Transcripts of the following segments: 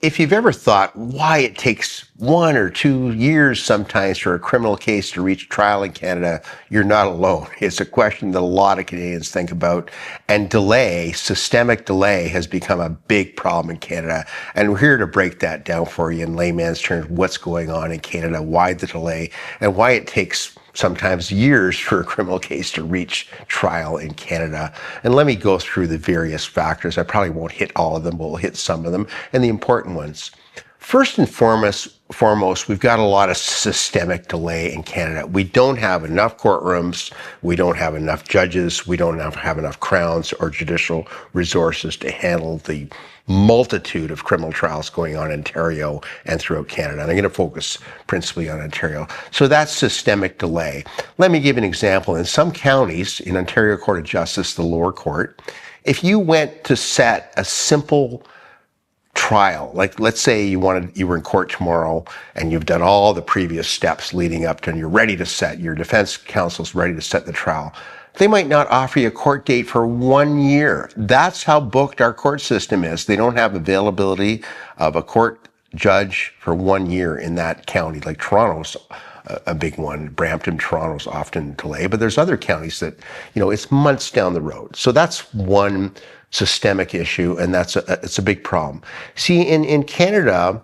If you've ever thought why it takes 1 or 2 years sometimes for a criminal case to reach trial in Canada, you're not alone. It's a question that a lot of Canadians think about. And delay, systemic delay, has become a big problem in Canada. And we're here to break that down for you in layman's terms, what's going on in Canada, why the delay, and why it takes sometimes years for a criminal case to reach trial in Canada. And let me go through the various factors. I probably won't hit all of them, but we'll hit some of them and the important ones. First and foremost, we've got a lot of systemic delay in Canada. We don't have enough courtrooms, we don't have enough judges, we don't have enough crowns or judicial resources to handle the multitude of criminal trials going on in Ontario and throughout Canada. And I'm going to focus principally on Ontario. So that's systemic delay. Let me give an example. In some counties, in Ontario Court of Justice, the lower court, if you went to set a simple trial, like let's say you were in court tomorrow and you've done all the previous steps leading up to, and you're ready to set, your defense counsel's ready to set the trial, they might not offer you a court date for 1 year. That's how booked our court system is. They don't have availability of a court judge for 1 year in that county. Like Toronto's a big one. Brampton, Toronto's often delayed, but there's other counties that, it's months down the road. So that's one systemic issue, and it's a big problem. See, in Canada,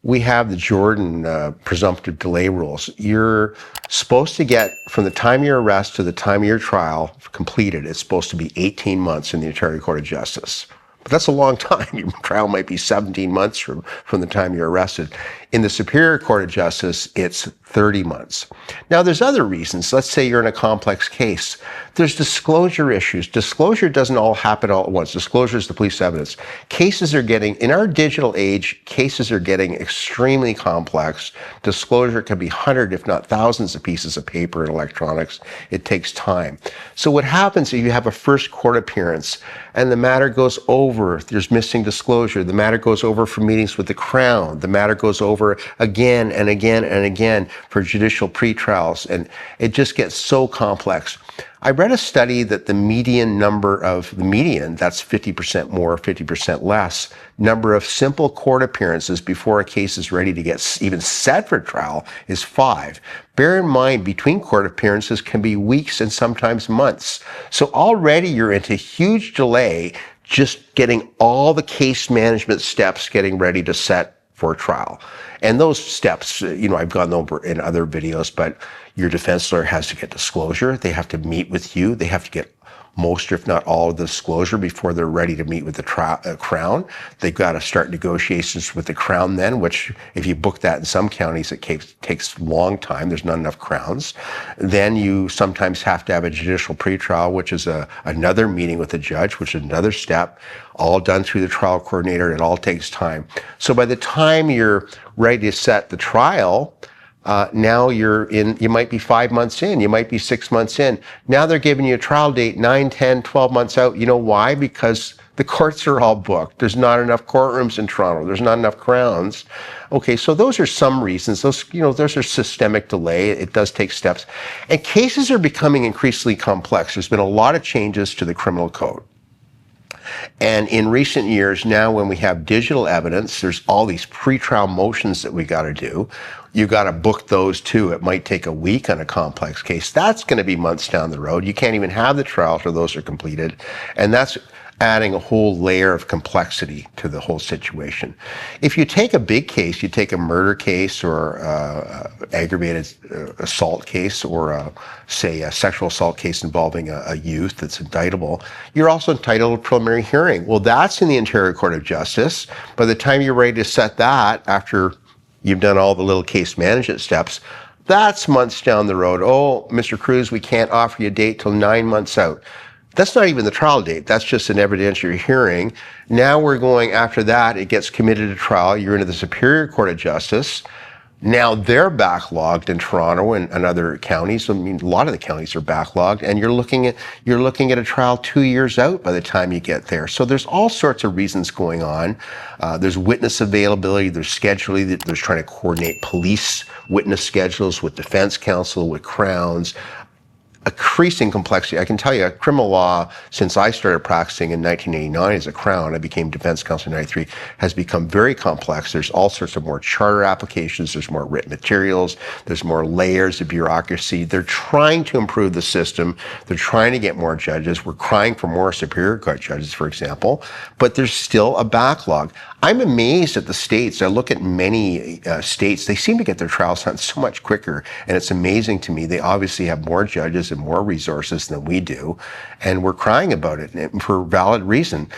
we have the Jordan presumptive delay rules. You're supposed to get, from the time of your arrest to the time of your trial completed, it's supposed to be 18 months in the Ontario Court of Justice. But that's a long time. Your trial might be 17 months from the time you're arrested. In the Superior Court of Justice, it's 30 months. Now, there's other reasons. Let's say you're in a complex case. There's disclosure issues. Disclosure doesn't all happen all at once. Disclosure is the police evidence. In our digital age, cases are getting extremely complex. Disclosure can be hundreds, if not thousands of pieces of paper and electronics. It takes time. So what happens if you have a first court appearance and the matter goes over, there's missing disclosure, the matter goes over for meetings with the Crown, the matter goes over again and again and again for judicial pretrials, and it just gets so complex. I read a study that the median, that's 50% more, 50% less, number of simple court appearances before a case is ready to get even set for trial is 5. Bear in mind, between court appearances can be weeks and sometimes months. So already you're into huge delay just getting all the case management steps getting ready to set for trial. And those steps, I've gone over in other videos, but your defense lawyer has to get disclosure. They have to meet with you. They have to get most, if not all, of the disclosure before they're ready to meet with the Crown. They've got to start negotiations with the Crown then, which if you book that in some counties, it takes a long time. There's not enough Crowns. Then you sometimes have to have a judicial pretrial, which is another meeting with the judge, which is another step, all done through the trial coordinator. It all takes time. So by the time you're ready to set the trial, now you might be 5 months in, you might be 6 months in. Now they're giving you a trial date 9, 10, 12 months out. You know why? Because the courts are all booked. There's not enough courtrooms in Toronto. There's not enough Crowns. Okay, so those are some reasons. Those are systemic delay. It does take steps. And cases are becoming increasingly complex. There's been a lot of changes to the criminal code. And in recent years, now when we have digital evidence, there's all these pretrial motions that we got to do. You got to book those too. It might take a week on a complex case. That's going to be months down the road. You can't even have the trial till those are completed. And that's adding a whole layer of complexity to the whole situation. If you take a big case, you take a murder case or aggravated assault case or say a sexual assault case involving a youth that's indictable, you're also entitled to a preliminary hearing. Well, that's in the Ontario Court of Justice. By the time you're ready to set that, after you've done all the little case management steps, that's months down the road. Oh, Mr. Kruse, we can't offer you a date till 9 months out. That's not even the trial date. That's just an evidentiary hearing. Now we're going after that. It gets committed to trial. You're into the Superior Court of Justice. Now they're backlogged in Toronto and other counties. I mean, a lot of the counties are backlogged, and you're looking at a trial 2 years out by the time you get there. So there's all sorts of reasons going on. There's witness availability. There's scheduling. There's trying to coordinate police witness schedules with defense counsel, with Crowns. increasing complexity. I can tell you, criminal law, since I started practicing in 1989 as a Crown, I became defense counsel in 93, has become very complex. There's all sorts of more charter applications, there's more written materials, there's more layers of bureaucracy. They're trying to improve the system. They're trying to get more judges. We're crying for more Superior Court judges, for example, but there's still a backlog. I'm amazed at the states. I look at many states, they seem to get their trials done so much quicker, and it's amazing to me. They obviously have more judges and more resources than we do, and we're crying about it and for valid reason.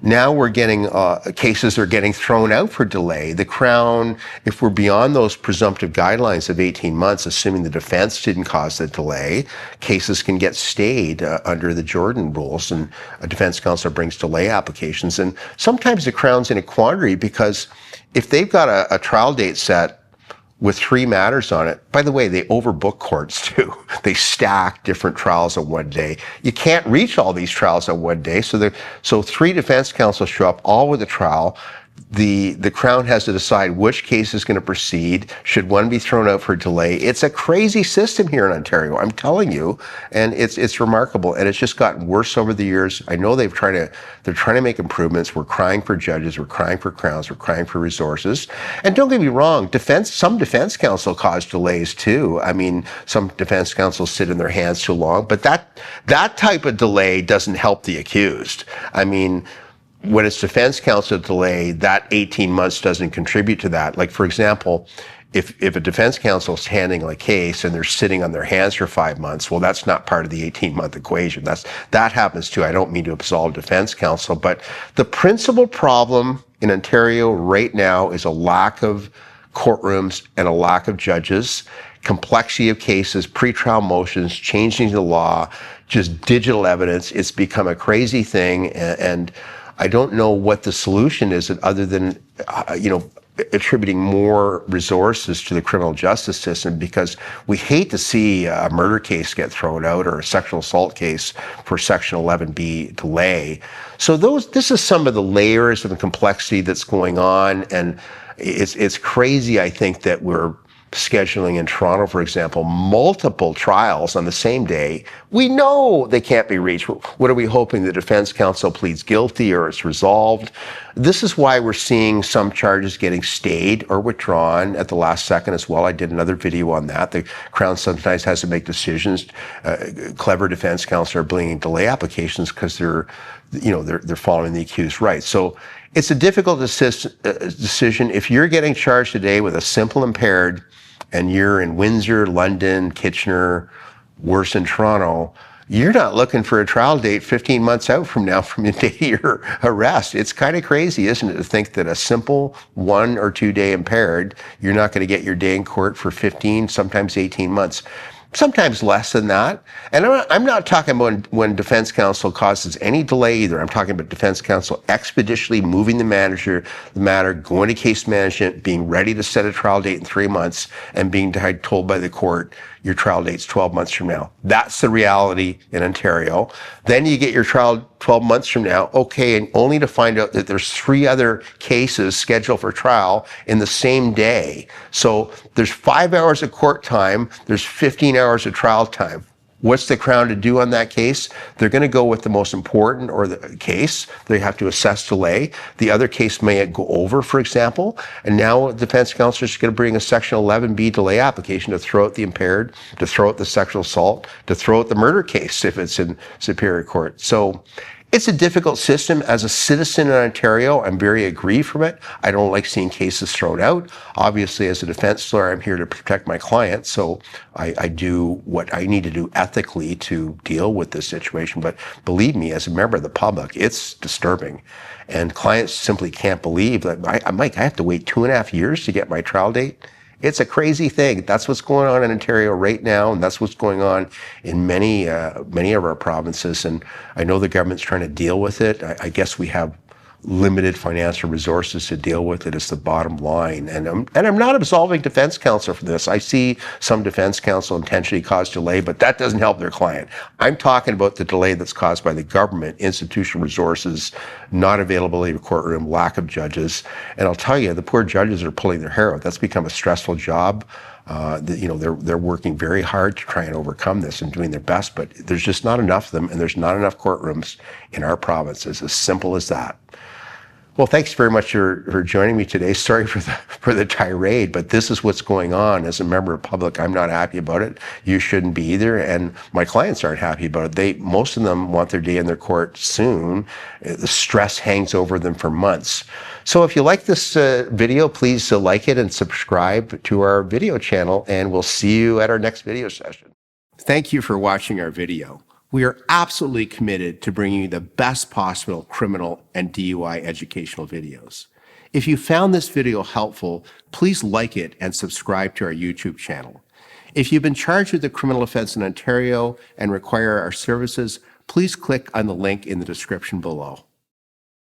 Now we're getting, cases are getting thrown out for delay. The Crown, if we're beyond those presumptive guidelines of 18 months, assuming the defense didn't cause the delay, cases can get stayed under the Jordan rules, and a defense counsel brings delay applications. And sometimes the Crown's in a quandary because if they've got a trial date set with 3 matters on it. By the way, they overbook courts too. They stack different trials on one day. You can't reach all these trials on one day. So 3 defense counsels show up, all with a trial. The Crown has to decide which case is going to proceed. Should one be thrown out for delay? It's a crazy system here in Ontario, I'm telling you, and it's remarkable, and it's just gotten worse over the years. I know they're trying to make improvements. We're crying for judges, we're crying for crowns, we're crying for resources. And don't get me wrong, some defense counsel cause delays too. I mean, some defense counsels sit in their hands too long, but that type of delay doesn't help the accused. I mean, when it's defense counsel delay, that 18 months doesn't contribute to that. Like, for example, if a defense counsel is handling a case and they're sitting on their hands for 5 months, well, that's not part of the 18-month equation. That happens too. I don't mean to absolve defense counsel, but the principal problem in Ontario right now is a lack of courtrooms and a lack of judges, complexity of cases, pretrial motions, changing the law, just digital evidence. It's become a crazy thing, and I don't know what the solution is other than, attributing more resources to the criminal justice system, because we hate to see a murder case get thrown out or a sexual assault case for Section 11B delay. So this is some of the layers of the complexity that's going on, and it's crazy, I think, that we're scheduling in Toronto, for example, multiple trials on the same day. We know they can't be reached. What are we hoping? The defense counsel pleads guilty or it's resolved? This is why we're seeing some charges getting stayed or withdrawn at the last second as well. I did another video on that. The Crown sometimes has to make decisions. Clever defense counsel are bringing delay applications because they're following the accused rights. So it's a difficult decision. If you're getting charged today with a simple impaired and you're in Windsor, London, Kitchener, worse in Toronto, you're not looking for a trial date 15 months out from now from the day of your arrest. It's kind of crazy, isn't it, to think that a simple 1 or 2 day impaired, you're not going to get your day in court for 15, sometimes 18 months. Sometimes less than that. And I'm not talking about when defense counsel causes any delay either. I'm talking about defense counsel expeditiously moving the matter, going to case management, being ready to set a trial date in 3 months, and being told by the court, your trial date's 12 months from now. That's the reality in Ontario. Then you get your trial 12 months from now, okay, and only to find out that there's 3 other cases scheduled for trial in the same day. So there's 5 hours of court time, there's 15 hours of trial time. What's the Crown to do on that case? They're going to go with the most important or the case. They have to assess delay. The other case may go over, for example, and now the defense counsel is going to bring a Section 11B delay application to throw out the impaired, to throw out the sexual assault, to throw out the murder case if it's in Superior Court. So it's a difficult system. As a citizen in Ontario, I'm very aggrieved from it. I don't like seeing cases thrown out. Obviously, as a defense lawyer, I'm here to protect my client, so I do what I need to do ethically to deal with this situation. But believe me, as a member of the public, it's disturbing. And clients simply can't believe that, Mike, I have to wait 2.5 years to get my trial date. It's a crazy thing. That's what's going on in Ontario right now, and that's what's going on in many of our provinces. And I know the government's trying to deal with it. I guess we have limited financial resources to deal with it. Is the bottom line. And I'm not absolving defense counsel for this. I see some defense counsel intentionally cause delay, but that doesn't help their client. I'm talking about the delay that's caused by the government, institutional resources, not availability of courtroom, lack of judges. And I'll tell you, the poor judges are pulling their hair out. That's become a stressful job. They're working very hard to try and overcome this and doing their best, but there's just not enough of them, and there's not enough courtrooms in our province. It's as simple as that. Well, thanks very much for joining me today. Sorry for the tirade, but this is what's going on. As a member of the public, I'm not happy about it. You shouldn't be either, and my clients aren't happy about it. Most of them want their day in their court soon. The stress hangs over them for months. So if you like this video, please like it and subscribe to our video channel, and we'll see you at our next video session. Thank you for watching our video. We are absolutely committed to bringing you the best possible criminal and DUI educational videos. If you found this video helpful, please like it and subscribe to our YouTube channel. If you've been charged with a criminal offense in Ontario and require our services, please click on the link in the description below.